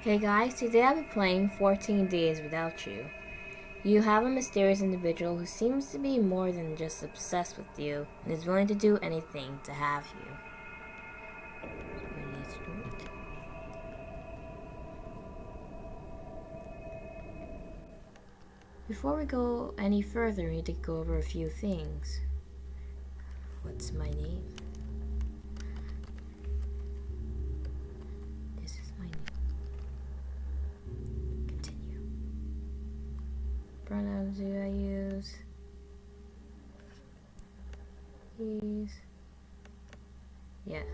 Hey guys, today I'll be playing 14 Days Without You. You have a mysterious individual who seems to be more than just obsessed with you and is willing to do anything to have you. Before we go any further, we need to go over a few things. What's my name? This is my name. Continue. Pronouns do I use? He's. Yes.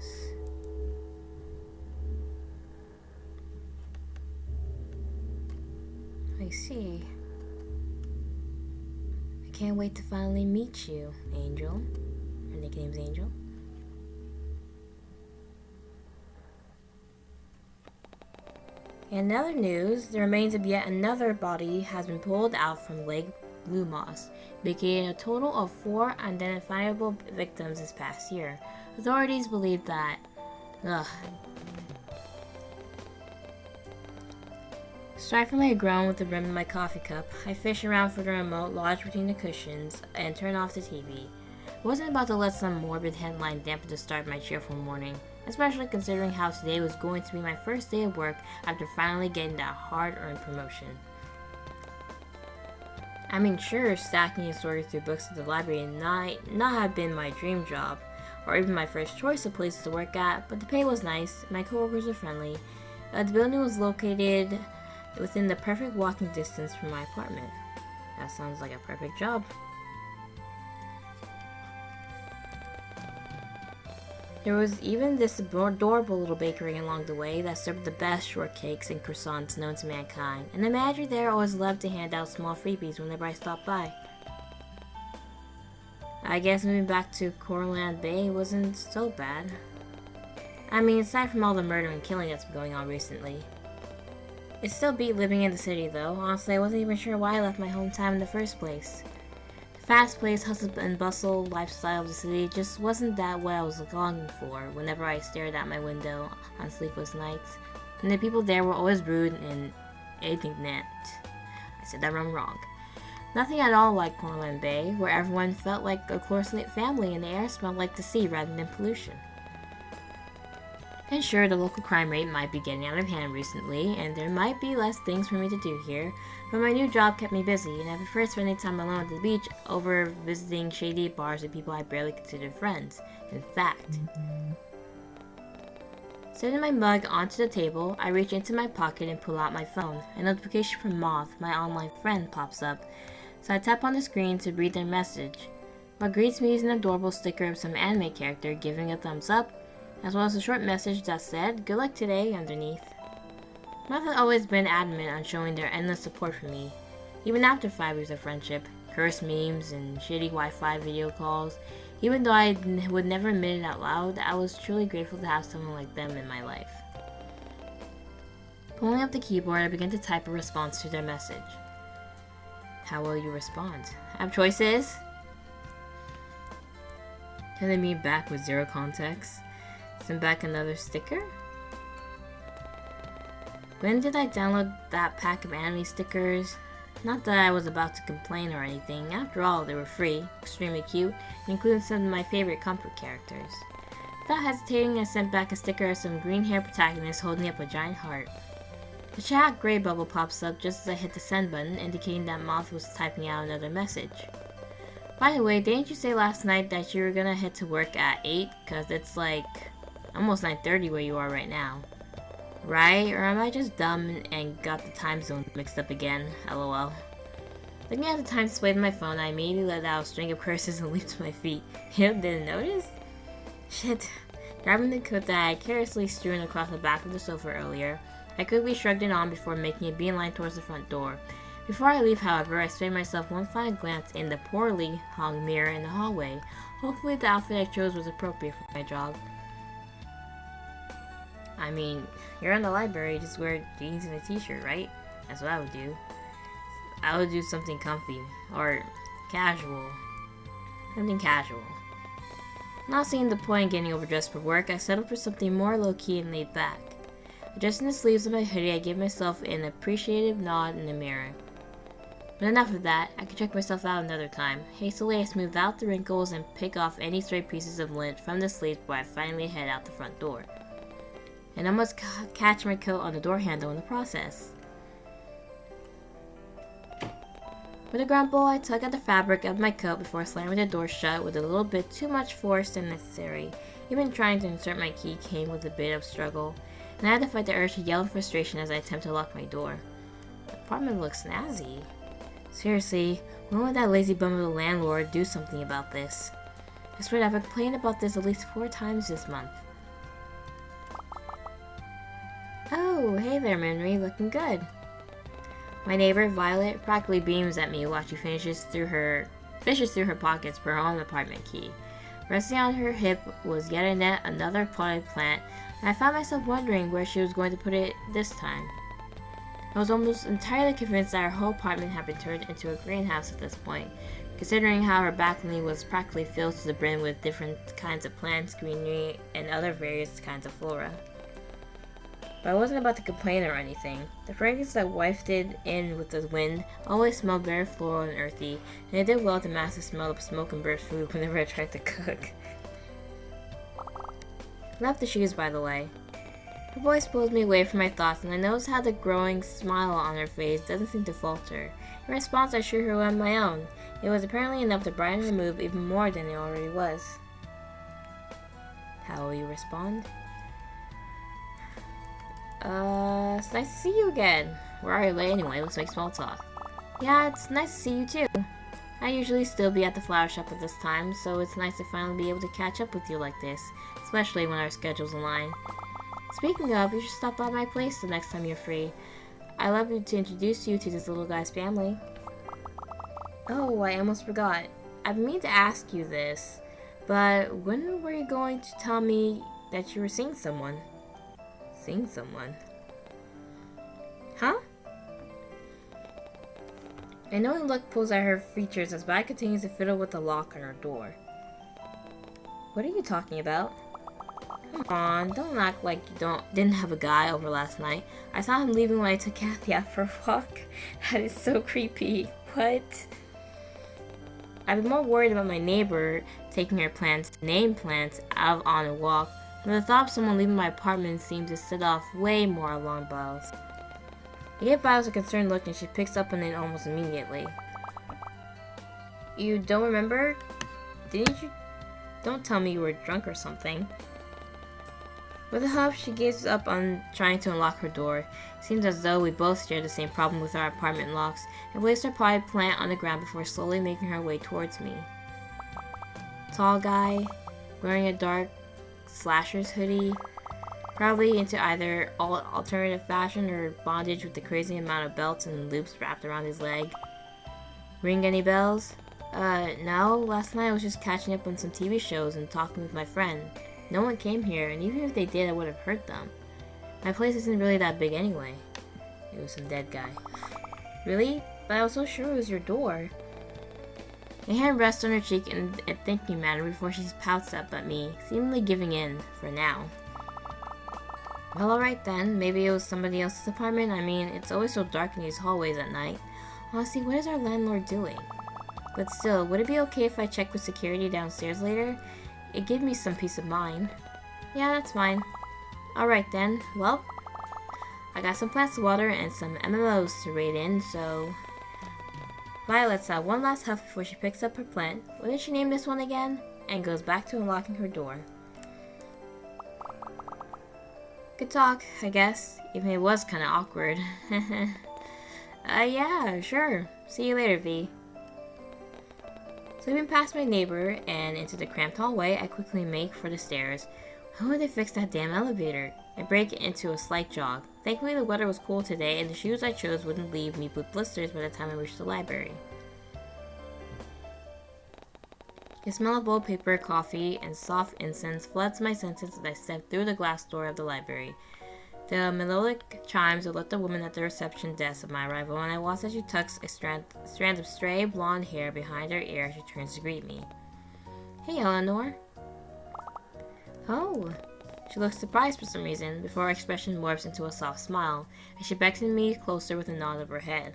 I see. I can't wait to finally meet you, Angel. Her nickname's Angel. In other news, the remains of yet another body has been pulled out from Lake Blue Moss, making a total of 4 identifiable victims this past year. Authorities believe that... Stifling a groan with the rim of my coffee cup, I fish around for the remote lodged between the cushions and turn off the TV. I wasn't about to let some morbid headline dampen the start of my cheerful morning, especially considering how today was going to be my first day of work after finally getting that hard-earned promotion. I mean, sure, stacking and sorting through books at the library might not have been my dream job, or even my first choice of places to work at, but the pay was nice, my coworkers were friendly. The building was located within the perfect walking distance from my apartment. That sounds like a perfect job. There was even this adorable little bakery along the way that served the best shortcakes and croissants known to mankind, and the manager there always loved to hand out small freebies whenever I stopped by. I guess moving back to Corland Bay wasn't so bad. I mean, aside from all the murder and killing that's been going on recently. It still beat living in the city though. Honestly, I wasn't even sure why I left my hometown in the first place. The fast-paced hustle and bustle lifestyle of the city just wasn't that what I was longing for whenever I stared out my window on sleepless nights. And the people there were always rude and indignant. I said that wrong. Nothing at all like Corland Bay, where everyone felt like a close-knit family and the air smelled like the sea rather than pollution. And sure, the local crime rate might be getting out of hand recently, and there might be less things for me to do here, but my new job kept me busy, and I preferred spending time alone at the beach over visiting shady bars with people I barely considered friends. In fact, setting my mug onto the table, I reach into my pocket and pull out my phone. A notification from Moth, my online friend, pops up, so I tap on the screen to read their message. What greets me is an adorable sticker of some anime character giving a thumbs up, as well as a short message that said, "Good luck today," underneath. Moth had always been adamant on showing their endless support for me, even after 5 years of friendship, curse memes, and shitty Wi-Fi video calls. Even though I would never admit it out loud, I was truly grateful to have someone like them in my life. Pulling up the keyboard, I began to type a response to their message. How will you respond? Have choices? Sending me back with zero context. Send back another sticker? When did I download that pack of anime stickers? Not that I was about to complain or anything. After all, they were free, extremely cute, and included some of my favorite comfort characters. Without hesitating, I sent back a sticker of some green-haired protagonist holding up a giant heart. The chat gray bubble pops up just as I hit the send button, indicating that Moth was typing out another message. By the way, didn't you say last night that you were gonna head to work at 8? Cause it's like almost 9:30 where you are right now. Right? Or am I just dumb and got the time zone mixed up again? LOL. Looking at the time displayed on my phone, I immediately let out a string of curses and leaped to my feet. You didn't notice? Shit. Grabbing the coat that I had carelessly strewn across the back of the sofa earlier, I quickly shrugged it on before making a beeline towards the front door. Before I leave, however, I spared myself one final glance in the poorly hung mirror in the hallway. Hopefully the outfit I chose was appropriate for my job. I mean, you're in the library, just wear jeans and a t-shirt, right? That's what I would do. I would do something comfy, or casual. Something casual. Not seeing the point in getting overdressed for work, I settled for something more low-key and laid back. Adjusting the sleeves of my hoodie, I give myself an appreciative nod in the mirror. But enough of that, I can check myself out another time. Hastily, I smooth out the wrinkles and pick off any stray pieces of lint from the sleeves before I finally head out the front door. And almost catch my coat on the door handle in the process. With a grumble, I tug at the fabric of my coat before slamming the door shut with a little bit too much force than necessary. Even trying to insert my key came with a bit of struggle, and I had to fight the urge to yell in frustration as I attempt to lock my door. The apartment looks snazzy. Seriously, when would that lazy bum of a landlord do something about this? I swear I've complained about this at least 4 times this month. Oh, hey there, Minri, looking good. My neighbor, Violet, practically beams at me while she fishes through her pockets for her own apartment key. Resting on her hip was yet another potted plant, and I found myself wondering where she was going to put it this time. I was almost entirely convinced that her whole apartment had been turned into a greenhouse at this point, considering how her balcony was practically filled to the brim with different kinds of plants, greenery, and other various kinds of flora. But I wasn't about to complain or anything. The fragrance that wafted in with the wind always smelled very floral and earthy, and it did well to mask the smell of smoke and burnt food whenever I tried to cook. Left the shoes, by the way. Her voice pulls me away from my thoughts, and I notice how the growing smile on her face doesn't seem to falter. In response, I assure her on my own. It was apparently enough to brighten her mood even more than it already was. How will you respond? It's nice to see you again. We're already late anyway, let's make small talk. Yeah, it's nice to see you too. I usually still be at the flower shop at this time, so it's nice to finally be able to catch up with you like this, especially when our schedules align. Speaking of, you should stop by my place the next time you're free. I'd love to introduce you to this little guy's family. Oh, I almost forgot. I've been meaning to ask you this, but when were you going to tell me that you were seeing someone? Seeing someone? Huh? A knowing look pulls at her features as Vi continues to fiddle with the lock on her door. What are you talking about? Come on, don't act like you didn't have a guy over last night. I saw him leaving when I took Kathy out for a walk. That is so creepy. What? I've been more worried about my neighbor taking her named plants out on a walk, but the thought of someone leaving my apartment seemed to set off way more alarm bells. I give Violet a concerned look and she picks up on it almost immediately. You don't remember? Didn't you? Don't tell me you were drunk or something. With a huff, she gives up on trying to unlock her door. It seems as though we both share the same problem with our apartment locks, and placed her potted plant on the ground before slowly making her way towards me. Tall guy, wearing a dark slasher's hoodie, probably into either alternative fashion or bondage with the crazy amount of belts and loops wrapped around his leg. Ring any bells? No. Last night I was just catching up on some TV shows and talking with my friend. No one came here, and even if they did, I would have heard them. My place isn't really that big anyway. It was some dead guy. Really? But I was so sure it was your door. A hand rests on her cheek in a thinking manner before she pouts up at me, seemingly giving in, for now. Well, alright then. Maybe it was somebody else's apartment. I mean, it's always so dark in these hallways at night. Honestly, what is our landlord doing? But still, would it be okay if I check with security downstairs later? It gave me some peace of mind. Yeah, that's fine. Alright then, well, I got some plants to water and some MMOs to raid in, so... Violet's out one last huff before she picks up her plant. What did she name this one again? And goes back to unlocking her door. Good talk, I guess, even if it was kinda awkward. Yeah, sure. See you later, V. Slipping past my neighbor and into the cramped hallway, I quickly make for the stairs. When would they fix that damn elevator? I break into a slight jog. Thankfully the weather was cool today and the shoes I chose wouldn't leave me with blisters by the time I reached the library. The smell of old paper, coffee, and soft incense floods my senses as I step through the glass door of the library. The melodic chimes alert the woman at the reception desk of my arrival, and I watch as she tucks a strand of stray blonde hair behind her ear as she turns to greet me. Hey, Eleanor. Oh. She looks surprised for some reason, before her expression morphs into a soft smile, as she beckons me closer with a nod of her head.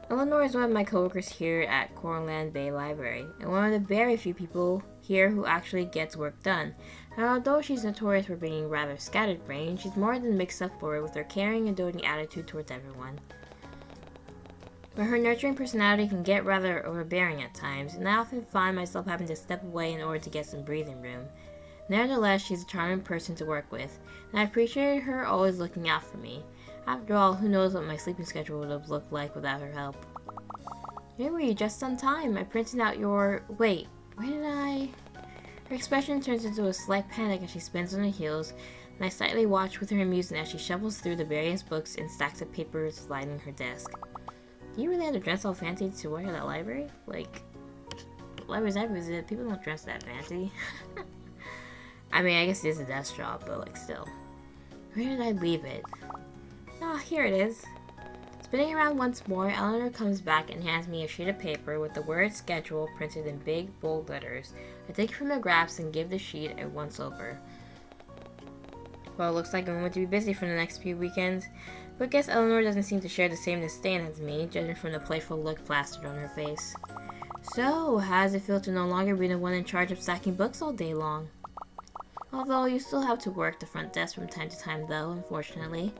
Eleanor is one of my coworkers here at Cornland Bay Library, and one of the very few people here who actually gets work done. And although she's notorious for being rather scattered-brained, she's more than mixed up for it with her caring and doting attitude towards everyone. But her nurturing personality can get rather overbearing at times, and I often find myself having to step away in order to get some breathing room. Nevertheless, she's a charming person to work with, and I appreciate her always looking out for me. After all, who knows what my sleeping schedule would have looked like without her help. Maybe just on time. I printed out your... Wait, where did I... Her expression turns into a slight panic as she spins on her heels, and I slightly watch with her amusement as she shuffles through the various books and stacks of papers lining her desk. Do you really have to dress all fancy to work at that library? Like, the libraries I visit, people don't dress that fancy. I mean, I guess it is a desk job, but like still. Where did I leave it? Ah, here it is. Spinning around once more, Eleanor comes back and hands me a sheet of paper with the word schedule printed in big, bold letters. I take it from the grasp and give the sheet a once-over. Well, it looks like I'm going to be busy for the next few weekends, but I guess Eleanor doesn't seem to share the same disdain as me, judging from the playful look plastered on her face. So, how does it feel to no longer be the one in charge of stacking books all day long? Although, you still have to work the front desk from time to time though, unfortunately.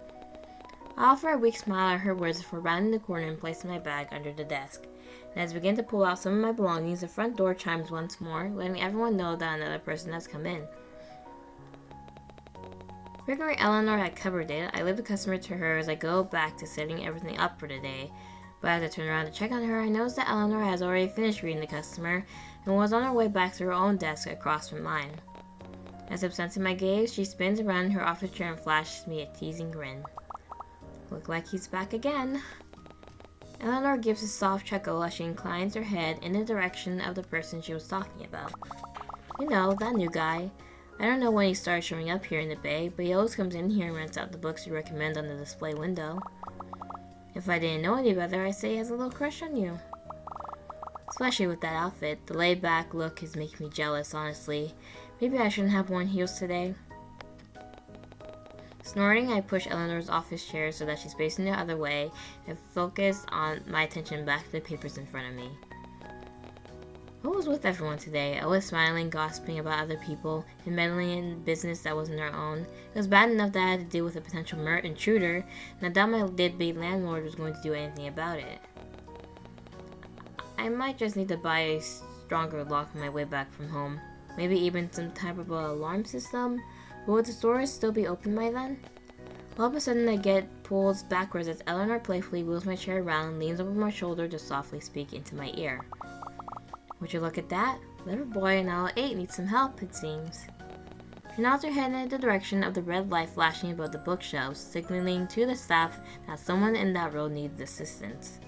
I offer a weak smile at her words before rounding the corner and placing my bag under the desk. And as I begin to pull out some of my belongings, the front door chimes once more, letting everyone know that another person has come in. Figuring Eleanor had covered it, I leave the customer to her as I go back to setting everything up for the day. But as I turn around to check on her, I notice that Eleanor has already finished reading the customer and was on her way back to her own desk across from mine. As I'm sensing my gaze, she spins around in her office chair and flashes me a teasing grin. Look like he's back again. Eleanor gives a soft chuckle as she inclines her head in the direction of the person she was talking about. You know, that new guy. I don't know when he started showing up here in the Bay, but he always comes in here and rents out the books you recommend on the display window. If I didn't know any better, I'd say he has a little crush on you. Especially with that outfit, the laid-back look is making me jealous, honestly. Maybe I shouldn't have worn heels today. Snorting, I push Eleanor's office chair so that she's facing the other way and focus on my attention back to the papers in front of me. I was with everyone today, always smiling, gossiping about other people, and meddling in business that wasn't our own. It was bad enough that I had to deal with a potential intruder, and I doubt my deadbeat landlord was going to do anything about it. I might just need to buy a stronger lock on my way back from home. Maybe even some type of alarm system? But would the stores still be open by then? All of a sudden I get pulled backwards as Eleanor playfully wheels my chair around and leans over my shoulder to softly speak into my ear. Would you look at that? Little boy in aisle 8 needs some help, it seems. She nods her head in the direction of the red light flashing above the bookshelves, signaling to the staff that someone in that row needs assistance.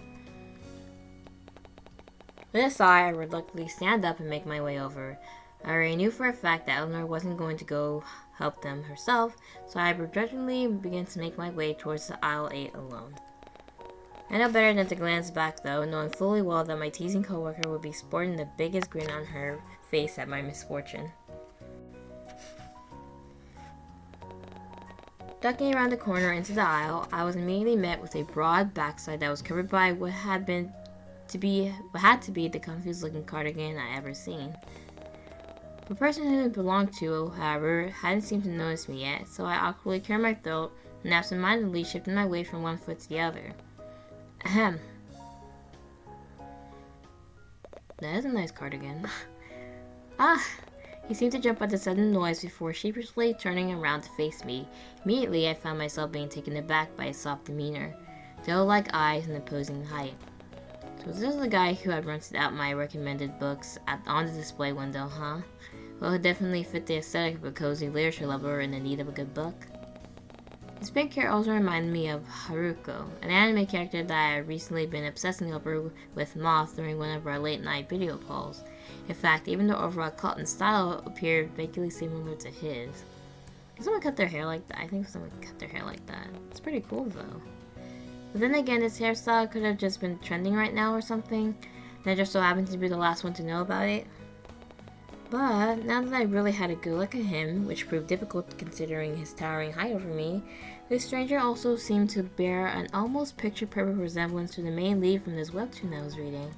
With a sigh, I reluctantly stand up and make my way over. I already knew for a fact that Eleanor wasn't going to go help them herself, so I begrudgingly began to make my way towards the aisle 8 alone. I know better than to glance back though, knowing fully well that my teasing coworker would be sporting the biggest grin on her face at my misfortune. Ducking around the corner into the aisle, I was immediately met with a broad backside that was covered by what had to be the comfiest looking cardigan I ever seen. The person who it belonged to, however, hadn't seemed to notice me yet, so I awkwardly cleared my throat and absentmindedly shifted my weight from one foot to the other. Ahem. That is a nice cardigan. Ah! He seemed to jump at the sudden noise before sheepishly turning around to face me. Immediately, I found myself being taken aback by his soft demeanor, doe-like eyes, and imposing height. So this is the guy who had rented out my recommended books on the display window, huh? Well, it definitely fit the aesthetic of a cozy literature lover in the need of a good book. His pink hair also reminded me of Haruko, an anime character that I had recently been obsessing over with Moth during one of our late-night video calls. In fact, even the overall cut and style appeared vaguely similar to his. Did someone cut their hair like that? I think someone cut their hair like that. It's pretty cool, though. But then again, this hairstyle could have just been trending right now or something, and I just so happened to be the last one to know about it. But now that I really had a good look at him, which proved difficult considering his towering height over me, this stranger also seemed to bear an almost picture-perfect resemblance to the main lead from this webtoon I was reading.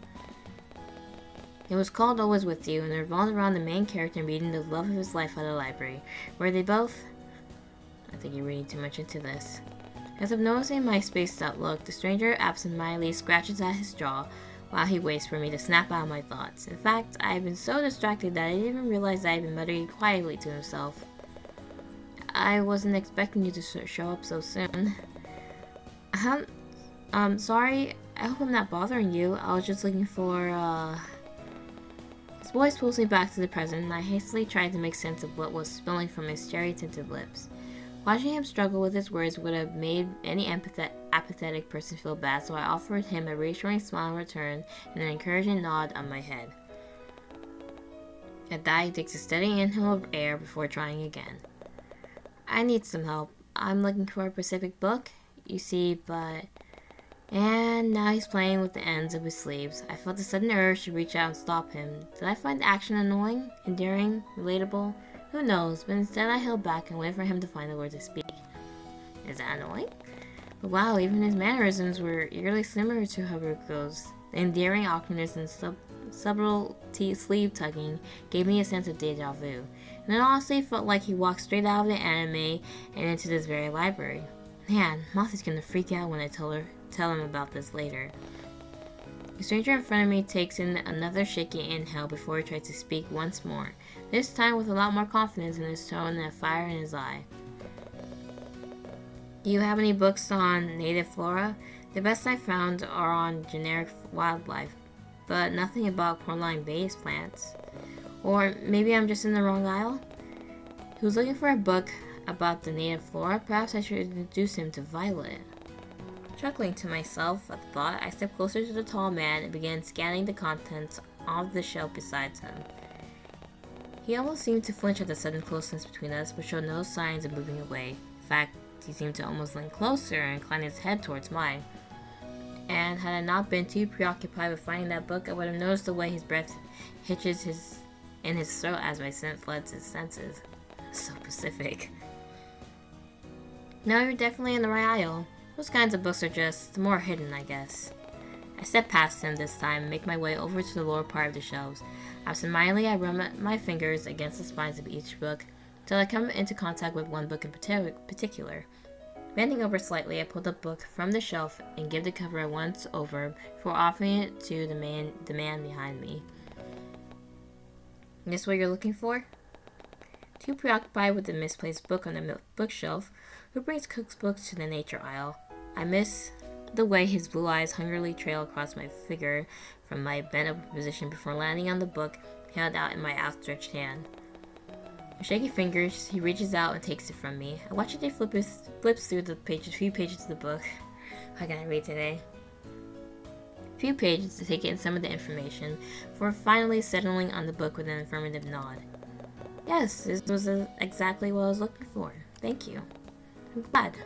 It was called Always With You, and it revolved around the main character meeting the love of his life at a library, where they both... I think you're reading too much into this. As if noticing my spaced out look, the stranger absentmindedly scratches at his jaw while he waits for me to snap out my thoughts. In fact, I had been so distracted that I didn't even realize I had been muttering quietly to himself. I wasn't expecting you to show up so soon. Sorry, I hope I'm not bothering you. I was just looking for, His voice pulls me back to the present, and I hastily tried to make sense of what was spilling from his cherry-tinted lips. Watching him struggle with his words would have made any apathetic person feel bad, so I offered him a reassuring smile in return and an encouraging nod on my head. At that, he takes a steady inhale of air before trying again. I need some help. I'm looking for a specific book, you see, but... And now he's playing with the ends of his sleeves. I felt a sudden urge to reach out and stop him. Did I find the action annoying, endearing, relatable? Who knows, but instead I held back and waited for him to find the words to speak. Is that annoying? But wow, even his mannerisms were eerily similar to Haruko's. The endearing awkwardness and subtle sleeve tugging gave me a sense of deja vu. And it honestly felt like he walked straight out of the anime and into this very library. Man, Moth is gonna freak out when I tell him about this later. The stranger in front of me takes in another shaky inhale before he tries to speak once more, this time with a lot more confidence in his tone and a fire in his eye. Do you have any books on native flora? The best I found are on generic wildlife, but nothing about coralline-based plants. Or maybe I'm just in the wrong aisle? He was looking for a book about the native flora. Perhaps I should introduce him to Violet. Chuckling to myself at the thought, I stepped closer to the tall man and began scanning the contents of the shelf beside him. He almost seemed to flinch at the sudden closeness between us, but showed no signs of moving away. In fact, he seemed to almost lean closer and incline his head towards mine. And had I not been too preoccupied with finding that book, I would have noticed the way his breath hitches in his throat as my scent floods his senses. So specific. No, you're definitely in the right aisle. Those kinds of books are just more hidden, I guess. I step past him this time and make my way over to the lower part of the shelves. Absentmindedly, I run my fingers against the spines of each book until I come into contact with one book in particular. Bending over slightly, I pull the book from the shelf and give the cover a once over before offering it to the man behind me. Is this what you're looking for? Too preoccupied with the misplaced book on the bookshelf, who brings Cook's books to the nature aisle? I miss the way his blue eyes hungrily trail across my figure from my bent over position before landing on the book held out in my outstretched hand. With shaky fingers, he reaches out and takes it from me. I watch as he flips through the few pages of the book. How can I read today? A few pages to take in some of the information, before finally settling on the book with an affirmative nod. Yes, this was exactly what I was looking for. Thank you. I'm glad.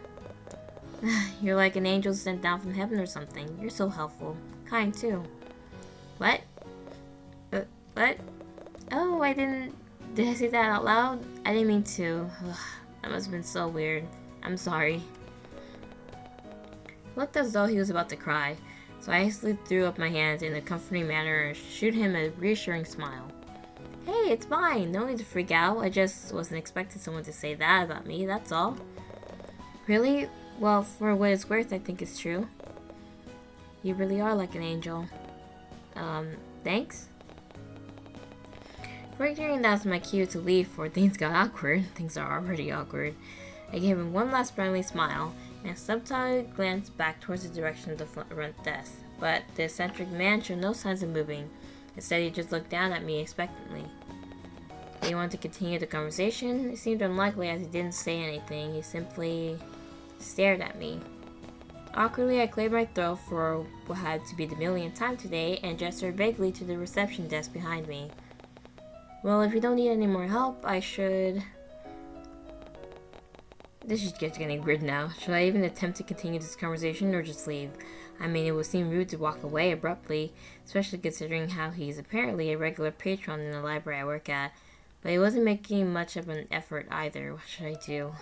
You're like an angel sent down from heaven or something. You're so helpful. Kind, too. What? What? Oh, Did I say that out loud? I didn't mean to. Ugh, that must have been so weird. I'm sorry. He looked as though he was about to cry, so I hastily threw up my hands in a comforting manner and shooed him a reassuring smile. Hey, it's mine. No need to freak out. I just wasn't expecting someone to say that about me, that's all. Really? Well, for what it's worth, I think it's true. You really are like an angel. Thanks? Figuring that's my cue to leave before things got awkward, things are already awkward, I gave him one last friendly smile and a subtle glance back towards the direction of the front desk. But the eccentric man showed no signs of moving. Instead, he just looked down at me expectantly. Did he want to continue the conversation? It seemed unlikely as he didn't say anything. He simply stared at me. Awkwardly, I cleared my throat for what had to be the millionth time today and gestured vaguely to the reception desk behind me. Well, if you don't need any more help, I should... This is just getting weird now. Should I even attempt to continue this conversation or just leave? I mean, it would seem rude to walk away abruptly, especially considering how he's apparently a regular patron in the library I work at. But he wasn't making much of an effort either. What should I do?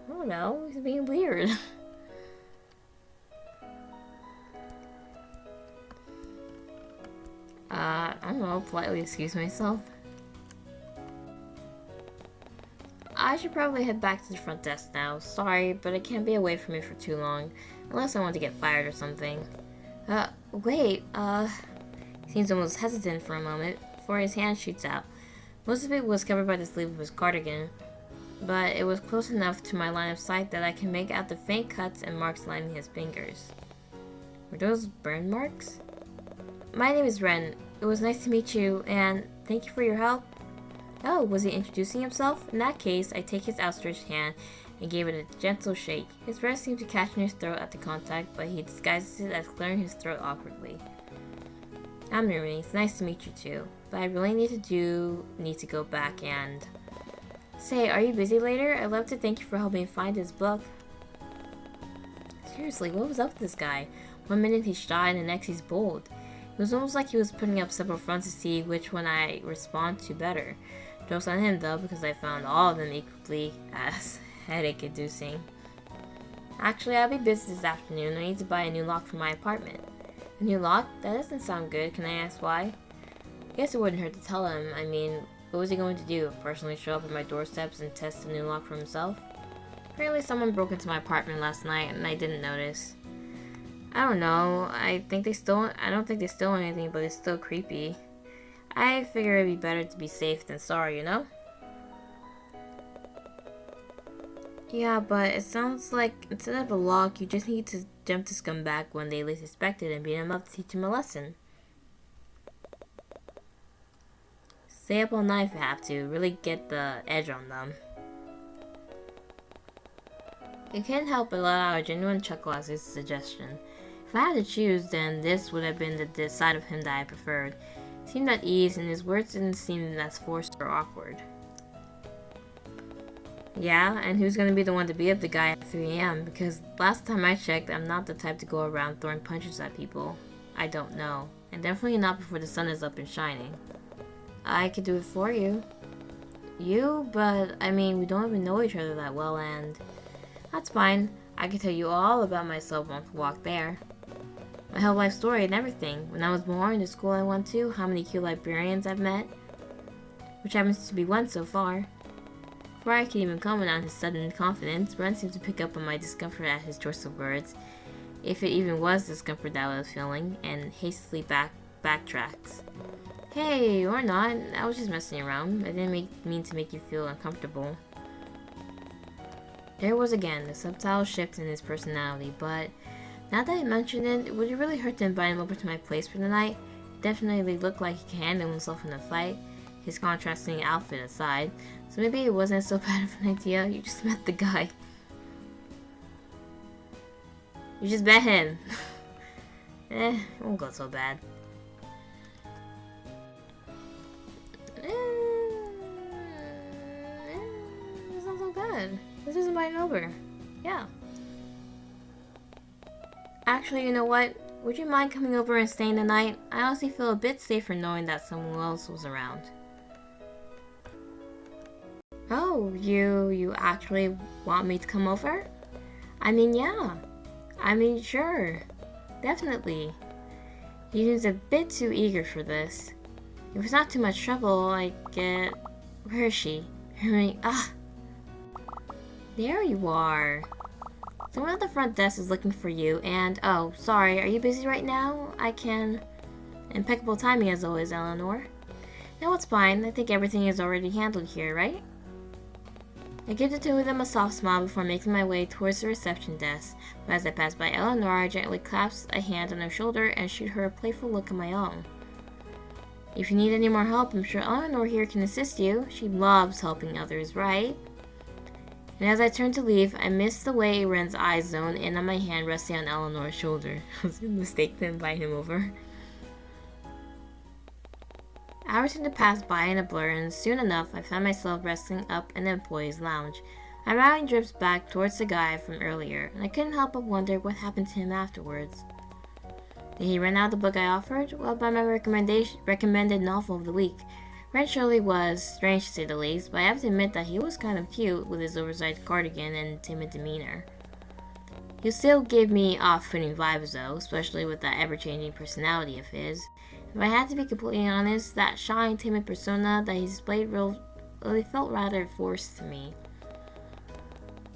I don't know. He's being weird. I don't know. Politely excuse myself. I should probably head back to the front desk now. Sorry, but I can't be away from it for too long. Unless I want to get fired or something. Wait, he seems almost hesitant for a moment before his hand shoots out. Most of it was covered by the sleeve of his cardigan, but it was close enough to my line of sight that I can make out the faint cuts and marks lining his fingers. Were those burn marks? My name is Ren. It was nice to meet you, and thank you for your help. Oh, was he introducing himself? In that case, I take his outstretched hand and gave it a gentle shake. His breath seemed to catch in his throat at the contact, but he disguises it as clearing his throat awkwardly. I'm Rumi. It's nice to meet you too, but I really need to go back and... Say, are you busy later? I'd love to thank you for helping me find his book. Seriously, what was up with this guy? One minute he's shy and the next he's bold. It was almost like he was putting up several fronts to see which one I respond to better. Joke's on him though, because I found all of them equally as headache-inducing. Actually, I'll be busy this afternoon. I need to buy a new lock for my apartment. A new lock? That doesn't sound good. Can I ask why? I guess it wouldn't hurt to tell him. I mean, what was he going to do? Personally show up at my doorsteps and test the new lock for himself? Apparently someone broke into my apartment last night and I didn't notice. I don't know. I don't think they stole anything, but it's still creepy. I figure it'd be better to be safe than sorry, you know? Yeah, but it sounds like instead of a lock, you just need to jump the scumbag when they least expect it and beat him up to teach him a lesson. Stay up all night if you have to. Really get the edge on them. You can't help but let out a genuine chuckle at his suggestion. If I had to choose, then this would have been the side of him that I preferred. He seemed at ease, and his words didn't seem as forced or awkward. Yeah, and who's gonna be the one to beat up the guy at 3 a.m.? Because last time I checked, I'm not the type to go around throwing punches at people I don't know. And definitely not before the sun is up and shining. I could do it for you. You? But, I mean, we don't even know each other that well, and... That's fine. I can tell you all about myself once we walk there. My whole life story and everything. When I was born, the school I went to, how many cute librarians I've met. Which happens to be one so far. Before I could even comment on his sudden confidence, Ren seemed to pick up on my discomfort at his choice of words, if it even was discomfort that I was feeling, and hastily backtracks. Hey, or not, I was just messing around. I didn't mean to make you feel uncomfortable. There was again the subtle shift in his personality, but now that I mentioned it, would it really hurt to invite him over to my place for the night? Definitely looked like he can handle himself in a fight, his contrasting outfit aside, so maybe it wasn't so bad of an idea. You just met the guy. You just met him. It won't go so bad. It's not so bad. This is inviting over. Yeah. Actually, you know what? Would you mind coming over and staying the night? I honestly feel a bit safer knowing that someone else was around. Oh, you actually want me to come over? I mean, yeah. I mean, sure. Definitely. He seems a bit too eager for this. If it's not too much trouble, I get... Where is she? There you are. Someone at the front desk is looking for you, and... Oh, sorry, are you busy right now? I can... Impeccable timing as always, Eleanor. No, it's fine. I think everything is already handled here, right? I give the two of them a soft smile before making my way towards the reception desk, but as I pass by Eleanor, I gently clasp a hand on her shoulder and shoot her a playful look of my own. If you need any more help, I'm sure Eleanor here can assist you. She loves helping others, right? And as I turn to leave, I miss the way Ren's eyes zone in on my hand resting on Eleanor's shoulder. Was it a mistake to invite him over? Hours seemed to pass by in a blur, and soon enough I found myself resting up in the employee's lounge. My mind drifts back towards the guy from earlier, and I couldn't help but wonder what happened to him afterwards. Did he rent out the book I offered? Well, by my recommended novel of the week. Ren surely was, strange to say the least, but I have to admit that he was kind of cute with his oversized cardigan and timid demeanor. He still gave me off-putting vibes though, especially with that ever-changing personality of his. If I had to be completely honest, that shy and timid persona that he displayed really felt rather forced to me.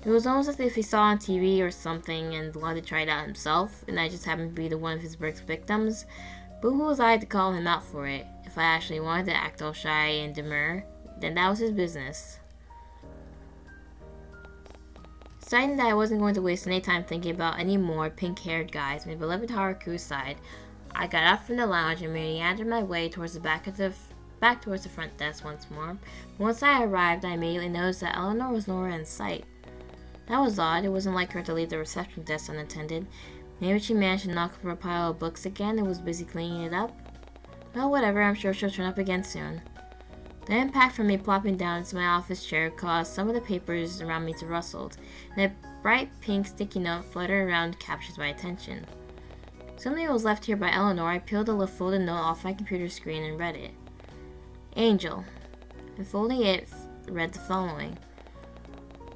It was almost as if he saw on TV or something and wanted to try it out himself, and I just happened to be one of his work's victims. But who was I to call him out for it? If I actually wanted to act all shy and demure, then that was his business. Deciding that I wasn't going to waste any time thinking about any more pink-haired guys on my beloved Haruku's side, I got up from the lounge and meandered my way towards the back towards the front desk once more. But once I arrived, I immediately noticed that Eleanor was nowhere in sight. That was odd. It wasn't like her to leave the reception desk unattended. Maybe she managed to knock over a pile of books again and was busy cleaning it up. Well, whatever, I'm sure she'll turn up again soon. The impact from me plopping down into my office chair caused some of the papers around me to rustle, and a bright pink sticky note fluttered around and captured my attention. Something was left here by Eleanor. I peeled the folded note off my computer screen and read it. Angel. And folding it, read the following.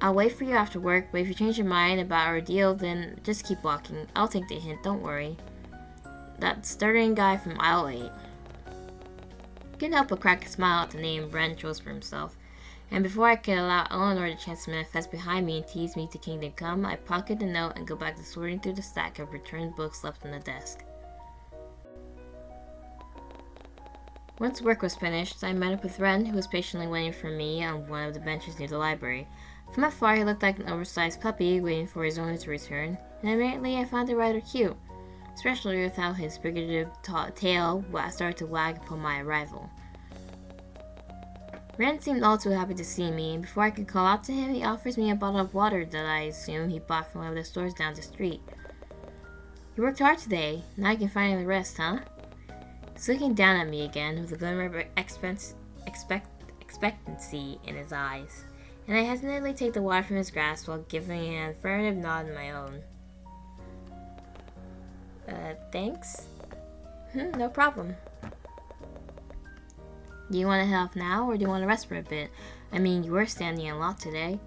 I'll wait for you after work, but if you change your mind about our deal, then just keep walking. I'll take the hint, don't worry. That stuttering guy from aisle 8. Couldn't help but crack a smile at the name Ren chose for himself, and before I could allow Eleanor the chance to manifest behind me and tease me to Kingdom Come, I pocketed the note and go back to sorting through the stack of returned books left on the desk. Once work was finished, I met up with Ren, who was patiently waiting for me on one of the benches near the library. From afar, he looked like an oversized puppy waiting for his owner to return, and immediately I found it rather cute, especially with how his figurative tail started to wag upon my arrival. Ren seemed all too happy to see me, and before I could call out to him, he offers me a bottle of water that I assume he bought from one of the stores down the street. You worked hard today. Now you can finally rest, huh? He's looking down at me again with a glimmer of expectancy in his eyes, and I hesitantly take the water from his grasp while giving an affirmative nod in my own. Thanks? No problem. Do you want to head off now, or do you want to rest for a bit? I mean, you were standing a lot today.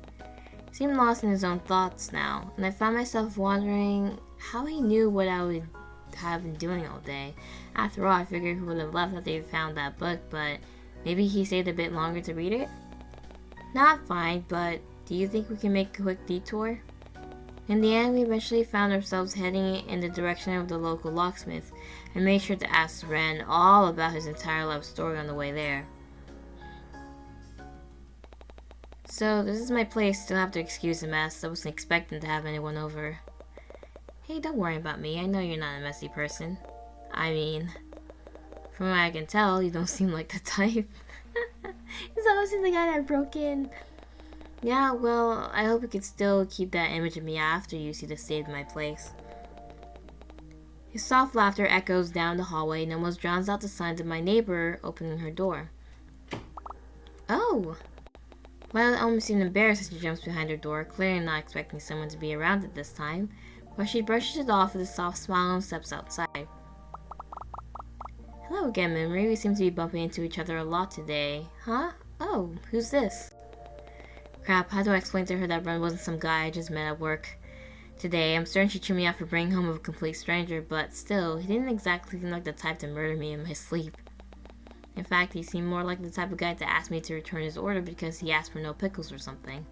He seemed lost in his own thoughts now, and I found myself wondering how he knew what I would have been doing all day. After all, I figured he would have left after he found that book, but maybe he stayed a bit longer to read it? Not fine, but do you think we can make a quick detour? In the end, we eventually found ourselves heading in the direction of the local locksmith, and made sure to ask Ren all about his entire love story on the way there. So, this is my place, you'll have to excuse the mess. I wasn't expecting to have anyone over. Hey, don't worry about me, I know you're not a messy person. I mean, from what I can tell, you don't seem like the type. It's obviously the guy that broke in. Yeah, well, I hope you can still keep that image of me after you see the state of my place. His soft laughter echoes down the hallway and almost drowns out the sounds of my neighbor opening her door. Oh! Violet almost seemed embarrassed as she jumps behind her door, clearly not expecting someone to be around at this time, but she brushes it off with a soft smile and steps outside. Hello again, Memory. We seem to be bumping into each other a lot today. Huh? Oh, who's this? Crap, how do I explain to her that Ren wasn't some guy I just met at work today? I'm certain she threw me out for bringing home a complete stranger, but still, he didn't exactly seem like the type to murder me in my sleep. In fact, he seemed more like the type of guy to ask me to return his order because he asked for no pickles or something.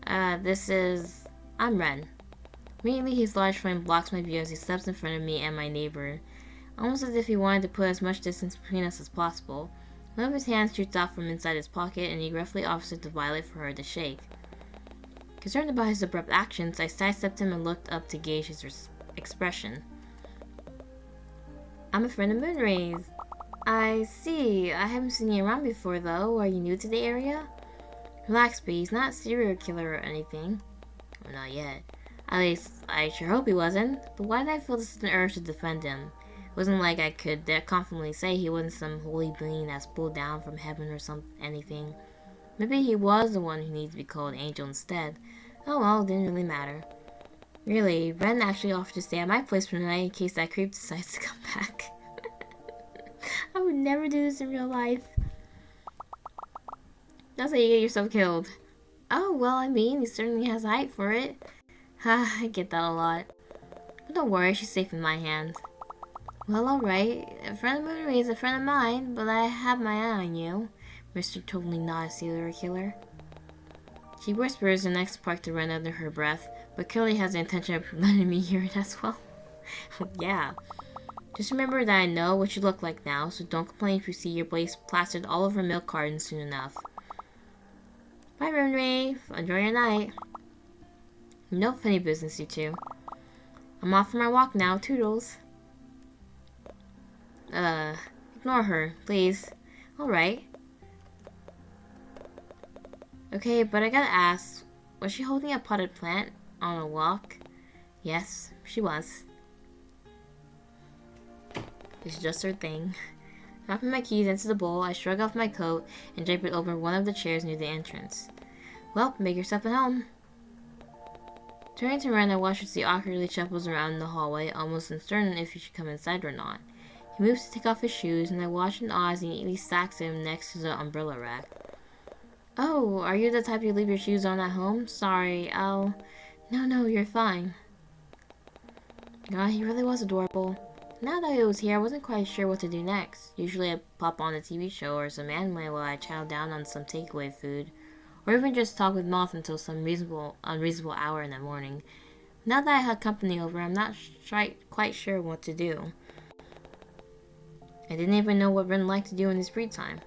I'm Ren. Immediately, his large frame blocks my view as he steps in front of me and my neighbor, almost as if he wanted to put as much distance between us as possible. One of his hands shoots out from inside his pocket, and he gruffly offers it to Violet for her to shake. Concerned about his abrupt actions, I sidestepped him and looked up to gauge his expression. I'm a friend of Moonray's. I see. I haven't seen you around before, though. Are you new to the area? Relax, but he's not a serial killer or anything. Well, not yet. At least, I sure hope he wasn't. But why did I feel this urge to defend him? It wasn't like I could confidently say he wasn't some holy being that's pulled down from heaven or anything. Maybe he was the one who needs to be called Angel instead. Oh well, it didn't really matter. Really, Ren actually offered to stay at my place for the night in case that creep decides to come back. I would never do this in real life. That's how you get yourself killed. Oh, well, I mean, he certainly has height for it. Ha, I get that a lot. But don't worry, she's safe in my hands. Well, alright. A friend of Moonray is a friend of mine, but I have my eye on you. Mr. Totally Not a Serial Killer. She whispers the next part to Ren under her breath, but clearly has the intention of letting me hear it as well. Yeah. Just remember that I know what you look like now, so don't complain if you see your place plastered all over milk cartons soon enough. Bye, Moonray. Enjoy your night. No funny business, you two. I'm off for my walk now. Toodles. Ignore her, please. Alright. Okay, but I gotta ask, was she holding a potted plant on a walk? Yes, she was. It's just her thing. Dropping my keys into the bowl, I shrug off my coat and drape it over one of the chairs near the entrance. Well, make yourself at home. Turning to Ren, I watch as he awkwardly shuffles around the hallway, almost uncertain if he should come inside or not. He moves to take off his shoes, and I watch in awe as he neatly stacks them next to the umbrella rack. Oh, are you the type you leave your shoes on at home? Sorry, I'll... No, you're fine. God, he really was adorable. Now that he was here, I wasn't quite sure what to do next. Usually I'd pop on a TV show or some anime while I chow down on some takeaway food, or even just talk with Moth until some unreasonable hour in the morning. Now that I had company over, I'm not quite sure what to do. I didn't even know what Ren liked to do in his free time.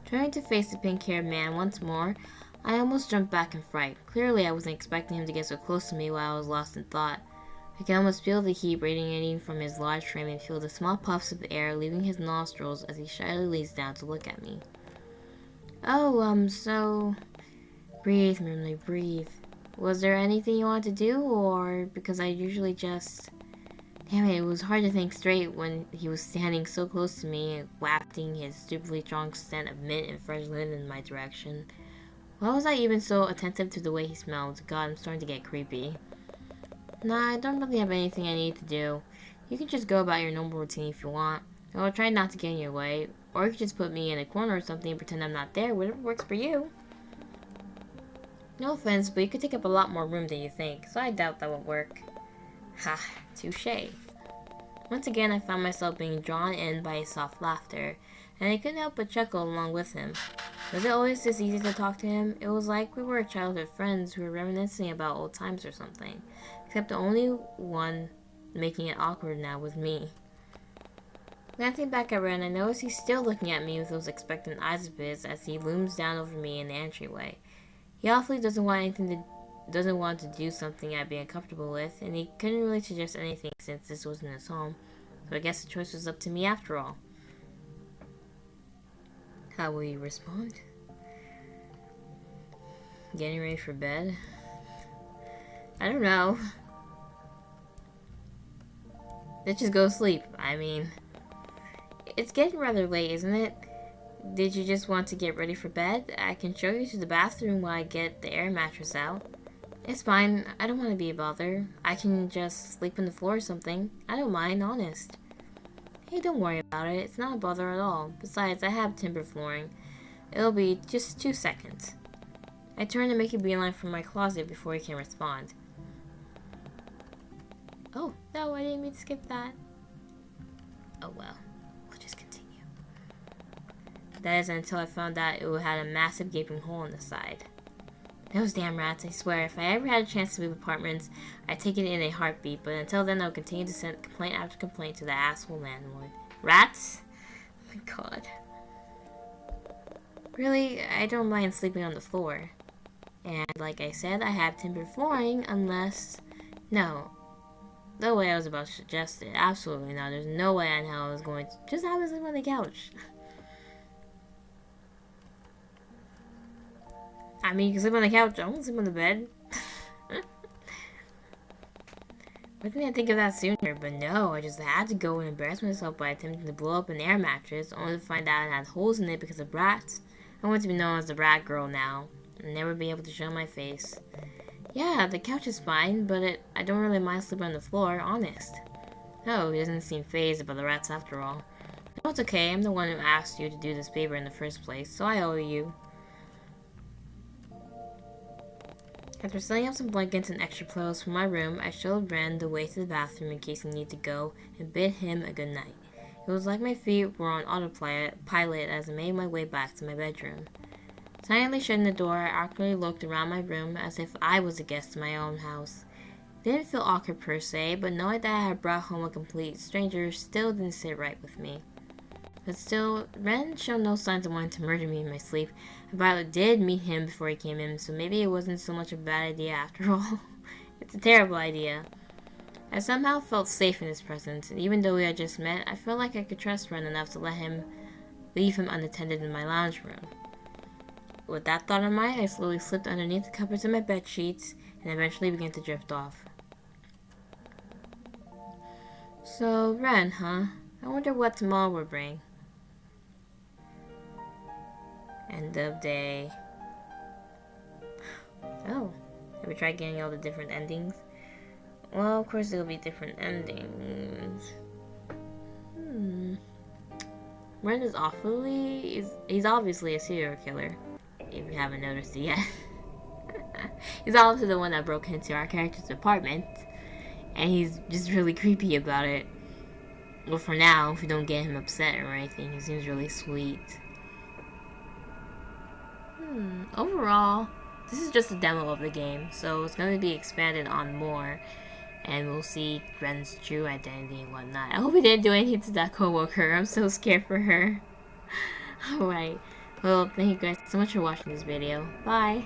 Turning to face the pink-haired man once more, I almost jumped back in fright. Clearly, I wasn't expecting him to get so close to me while I was lost in thought. I could almost feel the heat radiating from his large frame and feel the small puffs of air leaving his nostrils as he shyly leans down to look at me. Oh, so... Breathe, Moonlight, breathe. Was there anything you wanted to do, or because I usually just... Damn it was hard to think straight when he was standing so close to me, wafting his stupidly strong scent of mint and fresh linen in my direction. Why was I even so attentive to the way he smelled? God, I'm starting to get creepy. Nah, I don't really have anything I need to do. You can just go about your normal routine if you want. I'll try not to get in your way. Or you can just put me in a corner or something and pretend I'm not there. Whatever works for you. No offense, but you could take up a lot more room than you think, so I doubt that would work. Ha, touché. Once again, I found myself being drawn in by his soft laughter, and I couldn't help but chuckle along with him. Was it always this easy to talk to him? It was like we were childhood friends who were reminiscing about old times or something, except the only one making it awkward now was me. Glancing back at Ren, I notice he's still looking at me with those expectant eyes of his as he looms down over me in the entryway. He awfully doesn't want to do something I'd be uncomfortable with, and he couldn't really suggest anything since this wasn't his home, so I guess the choice was up to me after all. How will you respond? Getting ready for bed? I don't know. Let's just go to sleep. I mean, it's getting rather late, isn't it? Did you just want to get ready for bed? I can show you to the bathroom while I get the air mattress out. It's fine. I don't want to be a bother. I can just sleep on the floor or something. I don't mind, honest. Hey, don't worry about it. It's not a bother at all. Besides, I have timber flooring. It'll be just 2 seconds. I turn to make a beeline for my closet before he can respond. Oh, no, I didn't mean to skip that. Oh well. We'll just continue. That is until I found out it had a massive gaping hole in the side. Those damn rats, I swear, if I ever had a chance to move apartments, I'd take it in a heartbeat, but until then I'll continue to send complaint after complaint to the asshole landlord. Rats? Oh my god. Really, I don't mind sleeping on the floor. And like I said, I have timber flooring unless... No. No way I was about to suggest it. Absolutely not. There's no way on how I was going to just have to sleep on the couch. I mean, you can sleep on the couch. I won't sleep on the bed. Why didn't I think of that sooner? But no, I just had to go and embarrass myself by attempting to blow up an air mattress, only to find out it had holes in it because of rats. I want to be known as the rat girl now, and never be able to show my face. Yeah, the couch is fine, but I don't really mind sleeping on the floor, honest. No, he doesn't seem fazed about the rats after all. No, it's okay, I'm the one who asked you to do this favor in the first place, so I owe you. After setting up some blankets and extra clothes for my room, I showed Ren the way to the bathroom in case he needed to go, and bid him a good night. It was like my feet were on autopilot as I made my way back to my bedroom. Silently shutting the door, I awkwardly looked around my room as if I was a guest in my own house. It didn't feel awkward per se, but knowing that I had brought home a complete stranger still didn't sit right with me. But still, Ren showed no signs of wanting to murder me in my sleep, and Violet did meet him before he came in, so maybe it wasn't so much a bad idea after all. It's a terrible idea. I somehow felt safe in his presence, and even though we had just met, I felt like I could trust Ren enough to leave him unattended in my lounge room. With that thought in mind, I slowly slipped underneath the covers of my bed sheets, and eventually began to drift off. So, Ren, huh? I wonder what tomorrow will bring. End of day. Oh, have we tried getting all the different endings? Well, of course there'll be different endings. Ren is he's obviously a serial killer, if you haven't noticed it yet. He's also the one that broke into our character's apartment, and he's just really creepy about it. Well, for now, if we don't get him upset or anything, he seems really sweet. Overall, this is just a demo of the game, so it's going to be expanded on more, and we'll see Ren's true identity and whatnot. I hope he didn't do anything to that coworker. I'm so scared for her. Alright, well, thank you guys so much for watching this video. Bye!